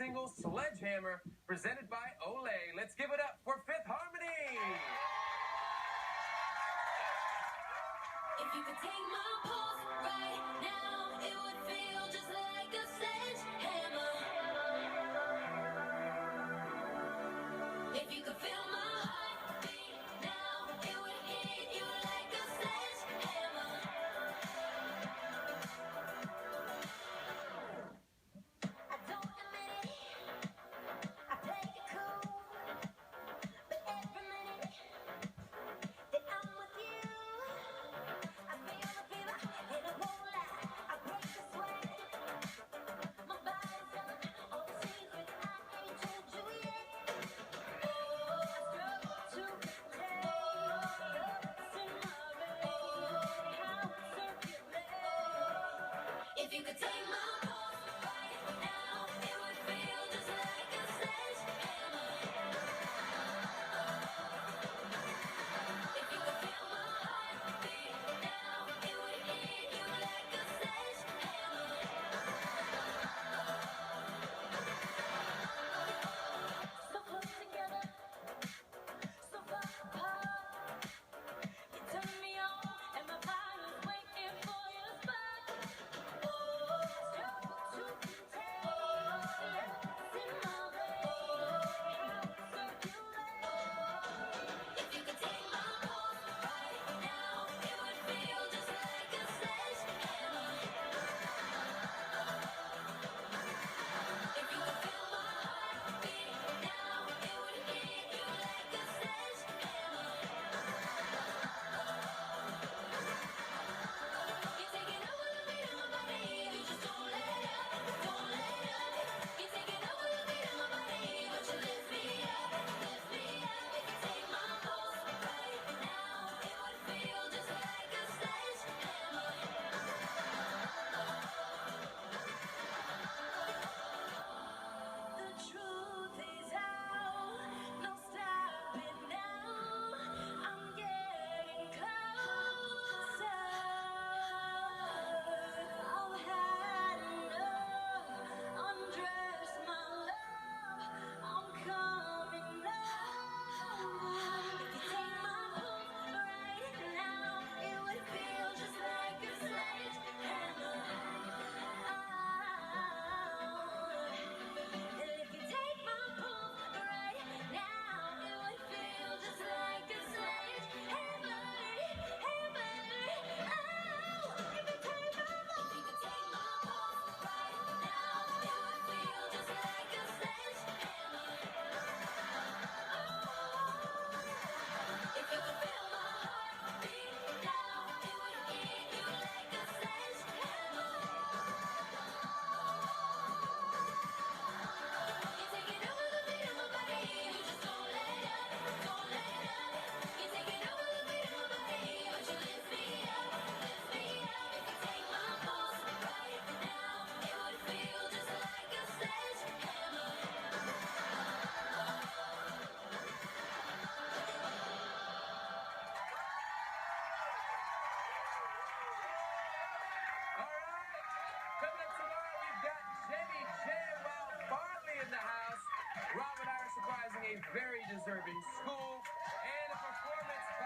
single Sledgehammer, presented by Olay. Let's give it up for Fifth Harmony. If you could take my pulse right now, it would feel just like a sledgehammer. If you could feel my heartbeat now, it would hit you like a sledgehammer. I don't admit it, I play it cool, but every minute that I'm with you, I feel the fever and I won't lie, I break the sweat. My body's done all the secrets I ain't told you yet. Oh, I struggle to contain what's in my veins, how it circulates. If you could take my pulse right now, it would feel just like a sledgehammer. If you could feel my heartbeat now, it would hit you like a sledgehammer. So close together, so far apart. You turn me on, and my body's waiting for your spark. Oh, I struggle to contain what's in my veins, how it circulates. If you could take my pulse right now, it would feel just like a sledgehammer. If you could feel my heartbeat now, it would hit you like a sledgehammer. You're taking over the beat of my body, you just don't let up, don't let up. You're taking over the beat of my body, but you lift me up, lift me up. If you take my pulse right now, it would feel just like a sledgehammer. The truth is out, no stopping now. I'm getting closer. I've had enough. Undress my love. I'm coming over. If you take my pulse right now, it would feel just like a sledgehammer. If you take my pulse right now, it would feel just like a sledgehammer. Oh, if you take my pulse right now, it would feel just like a sledgehammer. If you could feel my heartbeat now, it would hit you like a sledgehammer. You're taking over the beat of my body, you just don't let up, don't let up. You're taking over the beat of my body, but you lift me up, lift me up. If you take my pulse right now, it would feel just like a sledgehammer. All right. Coming up tomorrow, we've got Jenny J. Wild Bartley in the house. Rob and I are surprising a very deserving school and a performance by